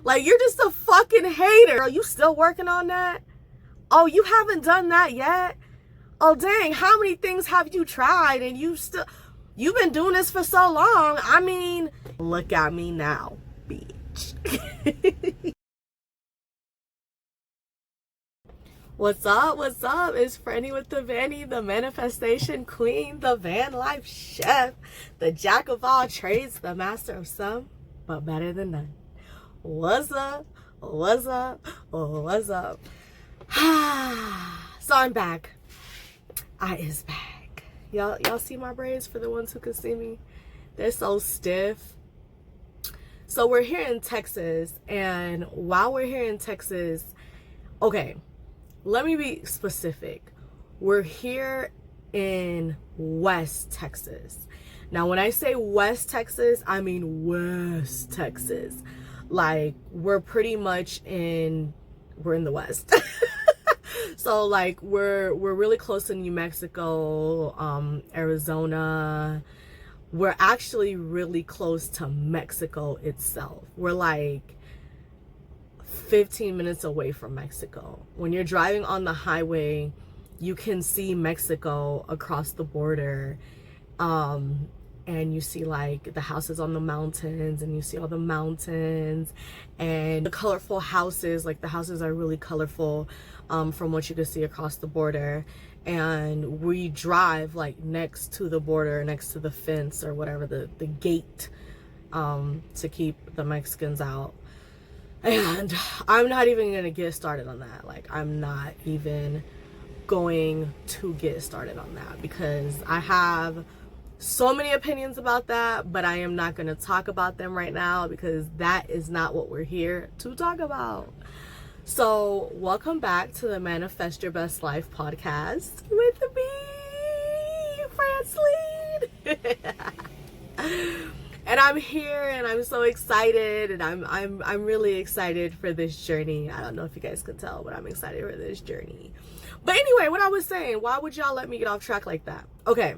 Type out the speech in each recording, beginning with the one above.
Like, you're just a fucking hater. Are you still working on that? Oh, you haven't done that yet? Oh, dang, how many things have you tried and you've been doing this for so long? I mean, look at me now, bitch. What's up? What's up? It's Franny with the Vanny, the manifestation queen, the van life chef, the jack of all trades, the master of some, but better than none. What's up? What's up? What's up? So I'm back. I is back. Y'all see my braids? For the ones who can see me, they're so stiff. So we're here in Texas, and while we're here in Texas, okay, let me be specific. We're here in West Texas. Now, when I say West Texas, I mean West Texas. Like, we're pretty much we're in the West. So like we're really close to New Mexico, Arizona. We're actually really close to Mexico itself. We're like 15 minutes away from Mexico. When you're driving on the highway, you can see Mexico across the border. And you see like the houses on the mountains, and you see all the mountains and the colorful houses. Like, the houses are really colorful from what you can see across the border. And we drive like next to the border, next to the fence or whatever, the gate, to keep the Mexicans out. And I'm not even gonna get started on that. Like, I'm not even going to get started on that, because I have so many opinions about that, but I am not going to talk about them right now, because that is not what we're here to talk about. So welcome back to the Manifest Your Best Life podcast with me, Fransley. And I'm here, and I'm so excited, and I'm really excited for this journey. I don't know if you guys can tell, but I'm excited for this journey. But anyway, what I was saying, why would y'all let me get off track like that? Okay.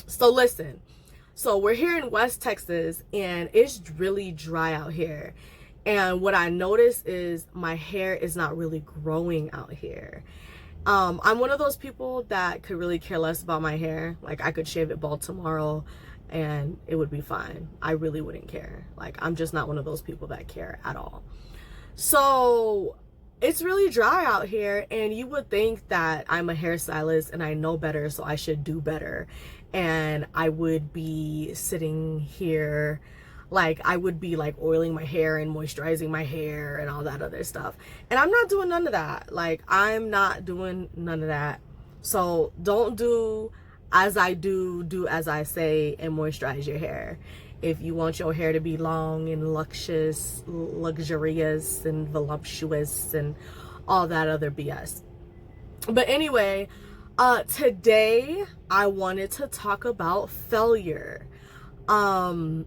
So listen, so we're here in West Texas, and it's really dry out here. And what I noticed is my hair is not really growing out here. I'm one of those people that could really care less about my hair. Like, I could shave it bald tomorrow and it would be fine. I really wouldn't care. Like, I'm just not one of those people that care at all. So it's really dry out here, and you would think that I'm a hairstylist and I know better, so I should do better. And I would be sitting here, like, I would be like oiling my hair and moisturizing my hair and all that other stuff. And I'm not doing none of that. Like, I'm not doing none of that. So don't do as I do as I say, and moisturize your hair. If you want your hair to be long and luxurious and voluptuous and all that other BS. But anyway, today I wanted to talk about failure, and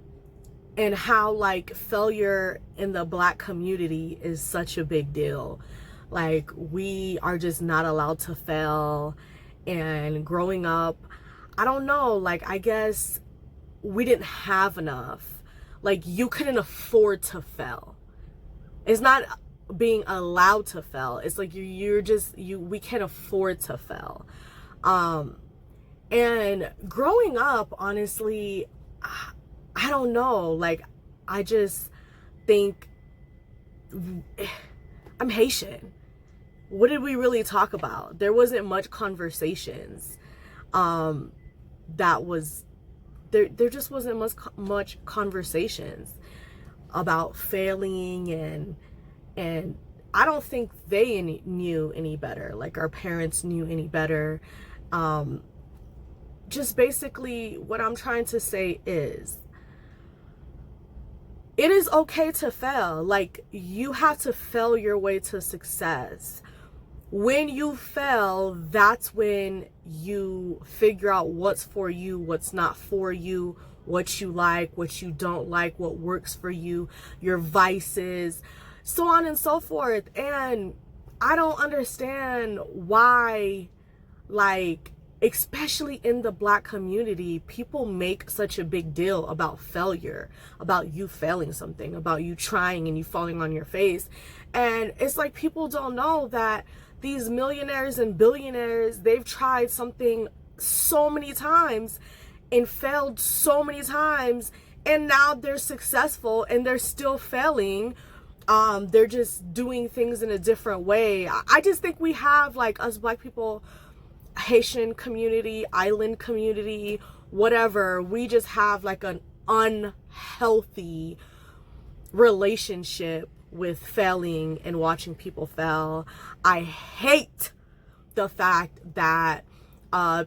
how like failure in the Black community is such a big deal. Like, we are just not allowed to fail. And growing up, I don't know, like, I guess we didn't have enough. Like, you couldn't afford to fail. It's not being allowed to fail. It's like we can't afford to fail. And growing up, honestly, I don't know, like, I just think I'm Haitian. What did we really talk about? There wasn't much conversations. There just wasn't much conversations about failing, and I don't think they knew any better. Like, our parents knew any better. Just basically what I'm trying to say is, it is okay to fail. Like, you have to fail your way to success. When you fail, that's when you figure out what's for you, what's not for you, what you like, what you don't like, what works for you, your vices, so on and so forth. And I don't understand why, like, especially in the Black community, people make such a big deal about failure, about you failing something, about you trying and you falling on your face. And it's like people don't know that these millionaires and billionaires, they've tried something so many times and failed so many times, and now they're successful and they're still failing. They're just doing things in a different way. I just think we have, like, us Black people, Haitian community, island community, whatever, we just have like an unhealthy relationship with failing and watching people fail. I hate the fact that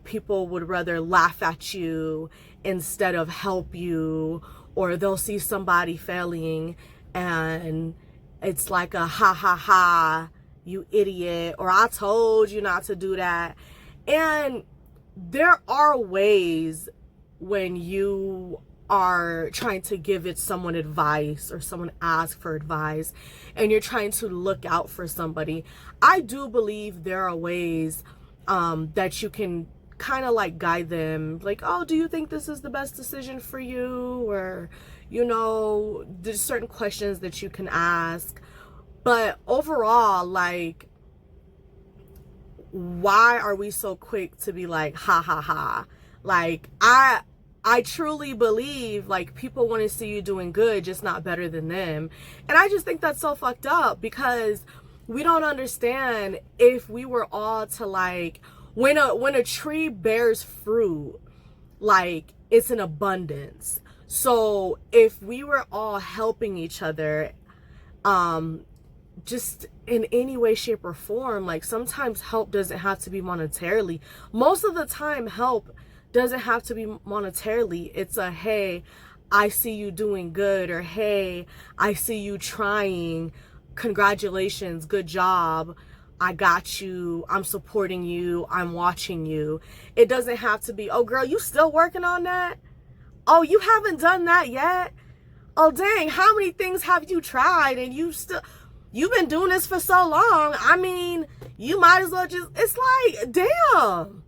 people would rather laugh at you instead of help you, or they'll see somebody failing and it's like a ha ha ha, you idiot, or I told you not to do that. And there are ways when you are trying to give it someone advice or someone asks for advice and you're trying to look out for somebody. I do believe there are ways that you can kind of like guide them, like, oh, do you think this is the best decision for you? Or, you know, there's certain questions that you can ask. But overall, like, why are we so quick to be like, ha ha ha? Like, I truly believe, like, people want to see you doing good, just not better than them. And I just think that's so fucked up, because we don't understand, if we were all to, like, when a tree bears fruit, like, it's an abundance. So if we were all helping each other, just in any way, shape, or form, like, sometimes help doesn't have to be monetarily. Most of the time, help doesn't have to be monetarily. It's a, hey, I see you doing good, or hey, I see you trying, congratulations, good job, I got you, I'm supporting you, I'm watching you. It doesn't have to be, oh girl, you still working on that? Oh, you haven't done that yet? Oh dang, how many things have you tried and you've been doing this for so long? I mean, you might as well just, it's like, damn.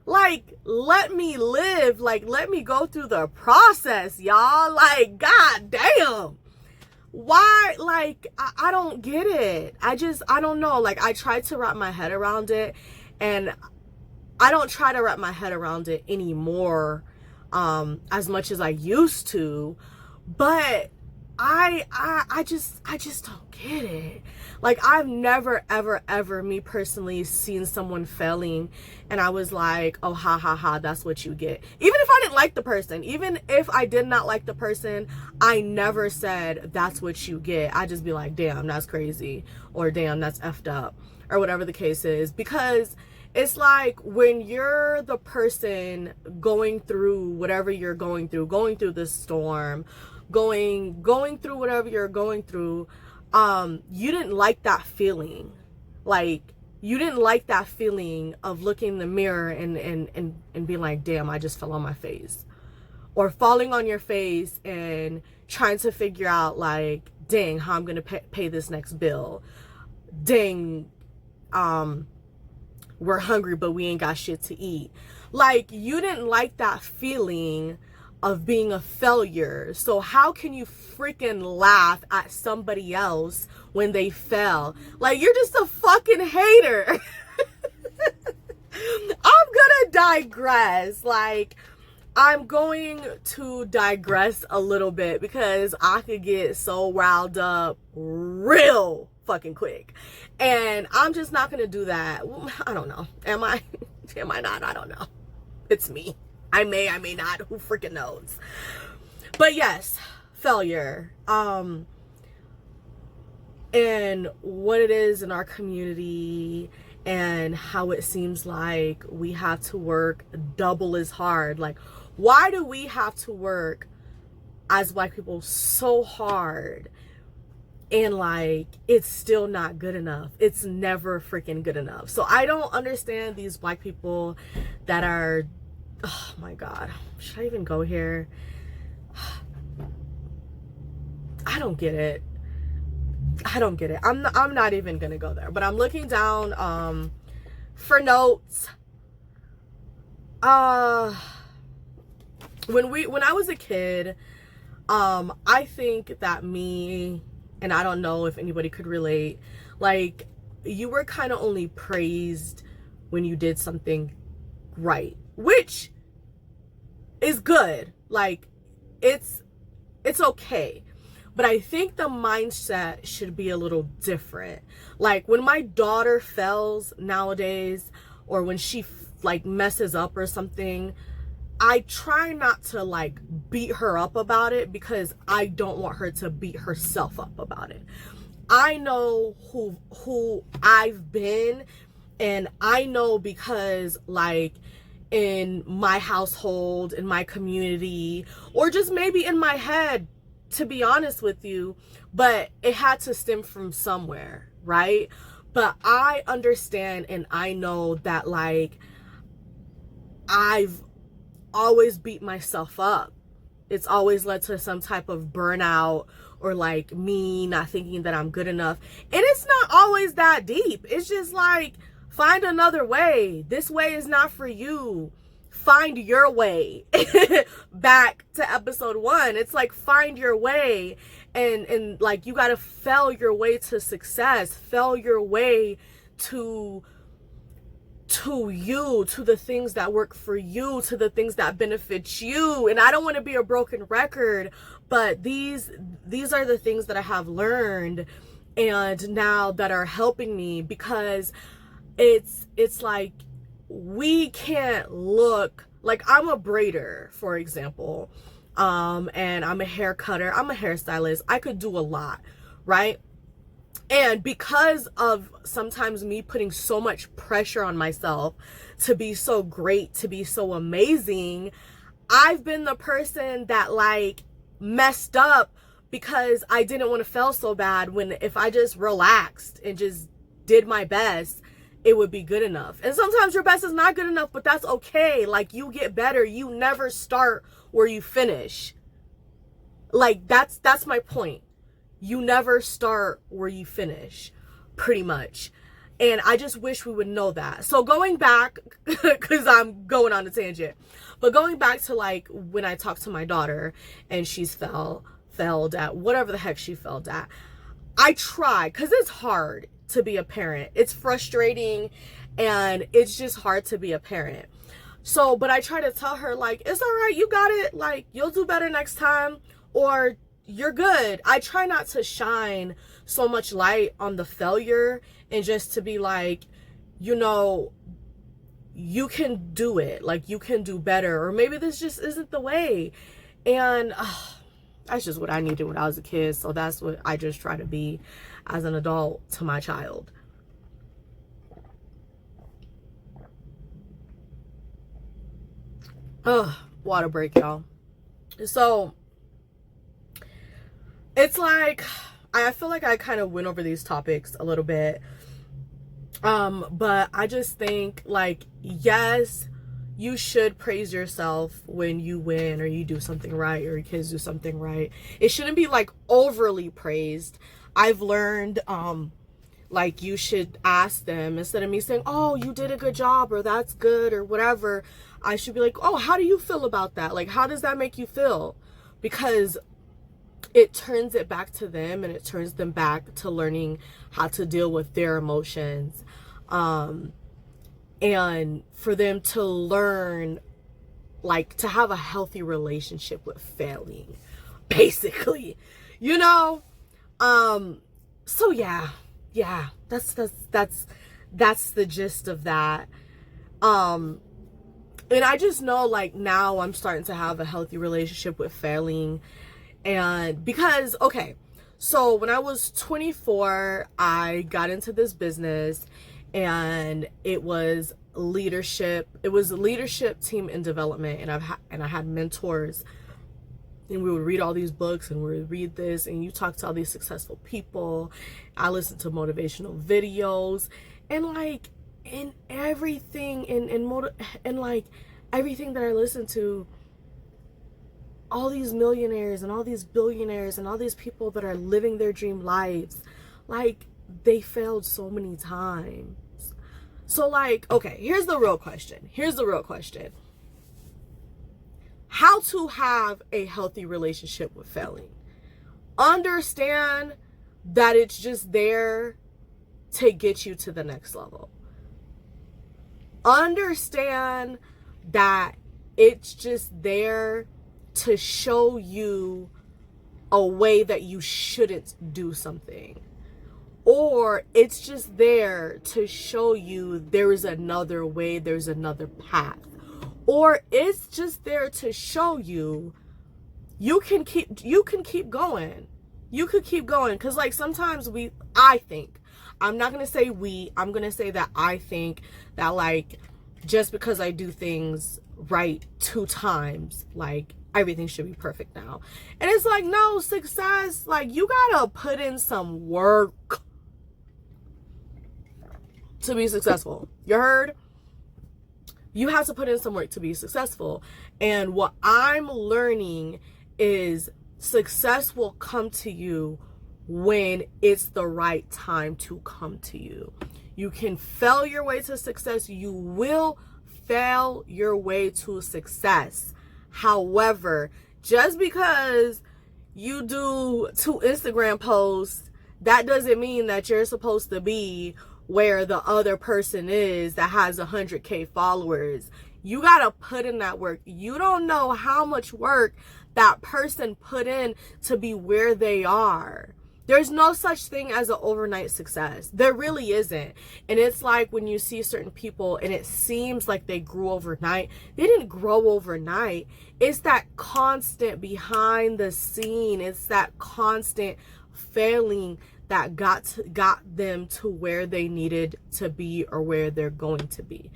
Like, let me live. Like, let me go through the process, y'all. Like, god damn. Why? Like, I don't get it. I don't know. Like, I tried to wrap my head around it, and I don't try to wrap my head around it anymore as much as I used to. But I just don't get it. Like, I've never, ever, me personally, seen someone failing and I was like, oh, ha, ha, ha, that's what you get. Even if I didn't like the person, even if I did not like the person, I never said, that's what you get. I just be like, damn, that's crazy. Or damn, that's effed up. Or whatever the case is. Because it's like, when you're the person going through whatever you're going through this storm, going through whatever you're going through, you didn't like that feeling. Like, you didn't like that feeling of looking in the mirror and being like, damn, I just fell on my face. Or falling on your face and trying to figure out, like, dang, how I'm gonna pay this next bill. Dang, we're hungry but we ain't got shit to eat. Like, you didn't like that feeling of being a failure. So how can you freaking laugh at somebody else when they fell? Like, you're just a fucking hater. I'm gonna digress. Like, I'm going to digress a little bit because I could get so riled up real fucking quick. And I'm just not gonna do that. I don't know. Am I not? I don't know. It's me. I may not, who freaking knows. But yes, failure. And what it is in our community, and how it seems like we have to work double as hard. Like, why do we have to work as Black people so hard, and like, it's still not good enough? It's never freaking good enough. So I don't understand these Black people that are, oh my God, should I even go here? I don't get it. I don't get it. I'm not even gonna go there. But I'm looking down for notes, when I was a kid, I think that me, and I don't know if anybody could relate, like, you were kind of only praised when you did something right, which is good. Like, it's okay. But I think the mindset should be a little different. Like, when my daughter fails nowadays, or when she like messes up or something, I try not to like beat her up about it, because I don't want her to beat herself up about it. I know who I've been, and I know, because like in my household, in my community, or just maybe in my head, to be honest with you, but it had to stem from somewhere, right? But I understand, and I know that like I've always beat myself up. It's always led to some type of burnout, or like me not thinking that I'm good enough. And it's not always that deep. It's just like, find another way. This way is not for you. Find your way. Back to episode 1. It's like, find your way. And like, you got to fail your way to success. Fail your way to you, to the things that work for you, to the things that benefit you. And I don't want to be a broken record, but these are the things that I have learned, and now that are helping me, because it's like, we can't look like, I'm a braider, for example, and I'm a hair cutter, I'm a hairstylist, I could do a lot, right? And because of sometimes me putting so much pressure on myself to be so great, to be so amazing, I've been the person that like messed up, because I didn't want to fail so bad, when if I just relaxed and just did my best, it would be good enough. And sometimes your best is not good enough, but that's okay. Like, you get better. You never start where you finish. Like, that's my point. You never start where you finish, pretty much. And I just wish we would know that. So going back, because I'm going on a tangent, but going back to like when I talked to my daughter and she's failed at whatever the heck she failed at, I try, because it's hard to be a parent. It's frustrating, and it's just hard to be a parent. So, but I try to tell her, like, it's all right, you got it, like, you'll do better next time, or you're good. I try not to shine so much light on the failure, and just to be like, you know, you can do it, like, you can do better, or maybe this just isn't the way. And that's just what I needed when I was a kid, so that's what I just try to be as an adult to my child. Water break, y'all. So it's like, I feel like I kind of went over these topics a little bit, but I just think, like, yes, you should praise yourself when you win, or you do something right, or your kids do something right. It shouldn't be like overly praised. I've learned, like, you should ask them, instead of me saying, oh, you did a good job, or that's good, or whatever, I should be like, oh, how do you feel about that? Like, how does that make you feel? Because it turns it back to them, and it turns them back to learning how to deal with their emotions. And for them to learn, like, to have a healthy relationship with failing, basically, you know? So yeah, that's the gist of that. And I just know, like, now I'm starting to have a healthy relationship with failing. And because, okay, so when I was 24, I got into this business, and it was leadership team and development, and I had mentors, and we would read all these books, and we would read this, and you talk to all these successful people. I listened to motivational videos, and like, in everything, and like everything that I listened to, all these millionaires and all these billionaires and all these people that are living their dream lives, like, they failed so many times. So, like, okay, here's the real question. how to have a healthy relationship with failing. Understand that it's just there to get you to the next level. Understand that it's just there to show you a way that you shouldn't do something. Or it's just there to show you there is another way, there's another path. Or it's just there to show you you can keep going. You could keep going. Because like sometimes I think, I'm not going to say I'm going to say that I think that like just because I do things right 2 times, like everything should be perfect now. And it's like, no, success, like you gotta put in some work to be successful. You heard? You have to put in some work to be successful. And what I'm learning is success will come to you when it's the right time to come to you. You can fail your way to success. You will fail your way to success. However, just because you do 2 Instagram posts, that doesn't mean that you're supposed to be where the other person is that has 100K followers. You gotta put in that work. You don't know how much work that person put in to be where they are. There's no such thing as an overnight success. There really isn't. And it's like when you see certain people and it seems like they grew overnight. They didn't grow overnight. It's that constant behind the scene. It's that constant failing that got them to where they needed to be or where they're going to be.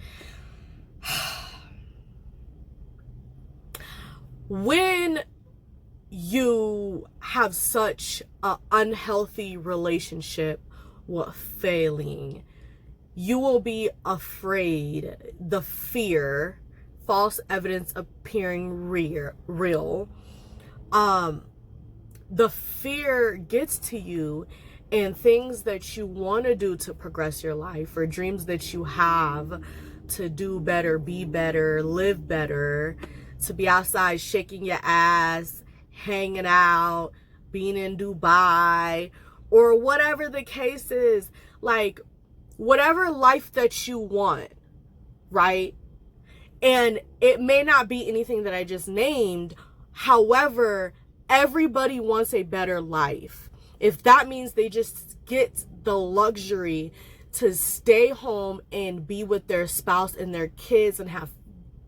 When you have such an unhealthy relationship with failing, you will be afraid. The fear, false evidence appearing real, the fear gets to you, and things that you want to do to progress your life, or dreams that you have to do better, be better, live better, to be outside shaking your ass, hanging out, being in Dubai, or whatever the case is, like whatever life that you want, right? And it may not be anything that I just named. However, everybody wants a better life. If that means they just get the luxury to stay home and be with their spouse and their kids and have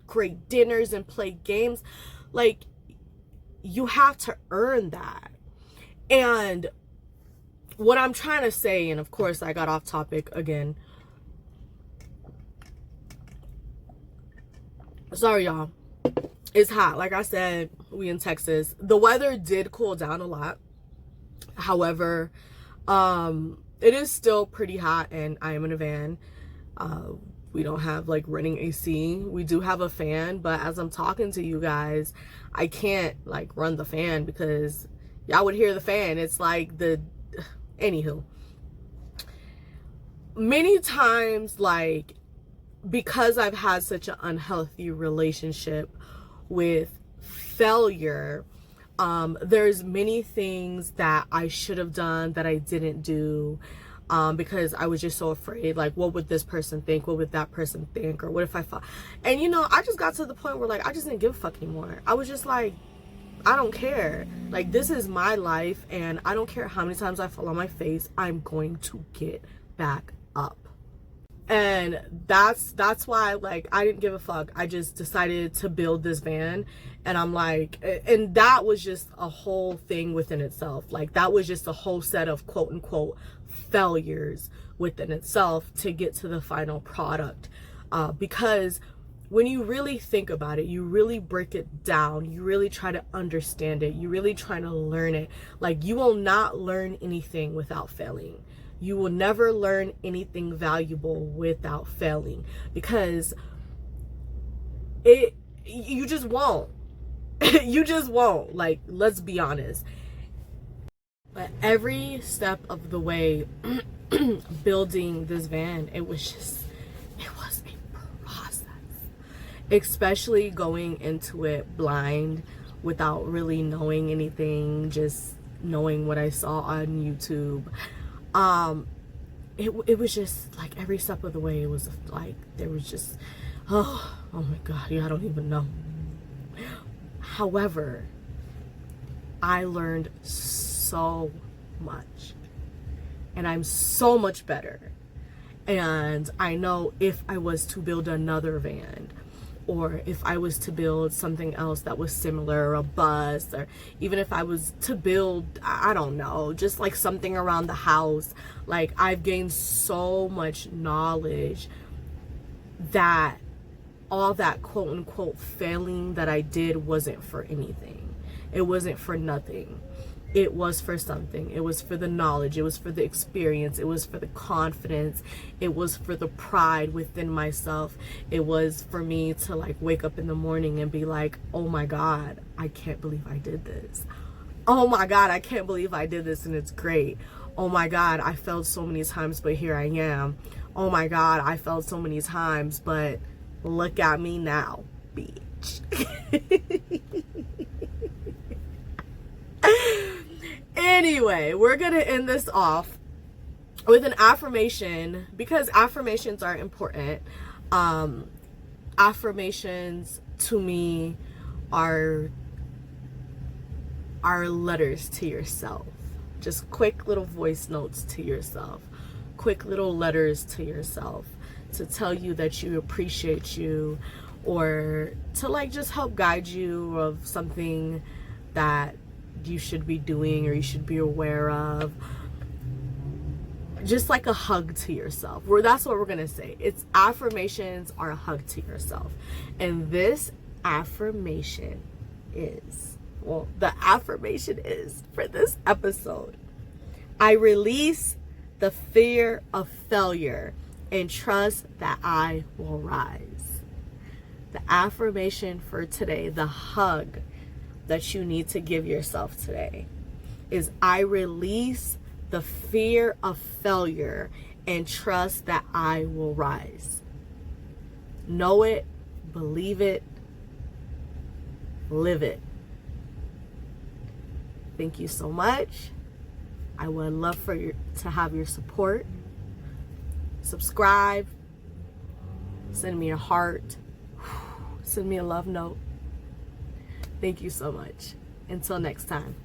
great dinners and play games, like, you have to earn that. And what I'm trying to say, and of course I got off topic again. Sorry, y'all. It's hot. Like I said, we in Texas. The weather did cool down a lot. However, it is still pretty hot, and I am in a van. We don't have like running AC. We do have a fan, but as I'm talking to you guys, I can't like run the fan because y'all would hear the fan. It's like anywho. Many times, like, because I've had such an unhealthy relationship with failure, there's many things that I should have done that I didn't do, because I was just so afraid, like, what would this person think? What would that person think? Or what if I fall? And, you know, I just got to the point where, like, I just didn't give a fuck anymore. I was just like, I don't care. Like, this is my life, and I don't care how many times I fall on my face. I'm going to get back up. And that's why, like, I didn't give a fuck. I just decided to build this van. And I'm like, and that was just a whole thing within itself. Like, that was just a whole set of quote unquote failures within itself to get to the final product. Because when you really think about it, you really break it down, you really try to understand it, you really try to learn it. Like, you will not learn anything without failing. You will never learn anything valuable without failing, because you just won't. You just won't. Like, let's be honest. But every step of the way building this van, it was a process. especially going into it blind without really knowing anything, just knowing what I saw on YouTube. It was just like every step of the way, it was like there was just, oh my God, yeah, I don't even know. However, I learned so much, and I'm so much better. And I know if I was to build another van, or if I was to build something else that was similar, or a bus, or even if I was to build, I don't know, just like something around the house, like I've gained so much knowledge that all that quote unquote failing that I did wasn't for anything. It wasn't for nothing. It was for something. It was for the knowledge. It was for the experience. It was for the confidence. It was for the pride within myself. It was for me to like wake up in the morning and be like, oh my God, I can't believe I did this. Oh my God, I can't believe I did this and it's great. Oh my God, I failed so many times, but here I am. Oh my God, I failed so many times, but look at me now, bitch. Anyway, we're gonna end this off with an affirmation, because affirmations are important. Affirmations to me are letters to yourself. Just quick little voice notes to yourself, quick little letters to yourself to tell you that you appreciate you, or to like just help guide you of something that you should be doing or you should be aware of. Just like a hug to yourself. That's what we're gonna say. It's affirmations are a hug to yourself. And this affirmation is, well, the affirmation is for this episode: I release the fear of failure and trust that I will rise. The affirmation for today, the hug that you need to give yourself today, is I release the fear of failure and trust that I will rise. Know it, believe it, live it. Thank you so much. I would love to have your support. Subscribe, send me a heart, send me a love note. Thank you so much. Until next time.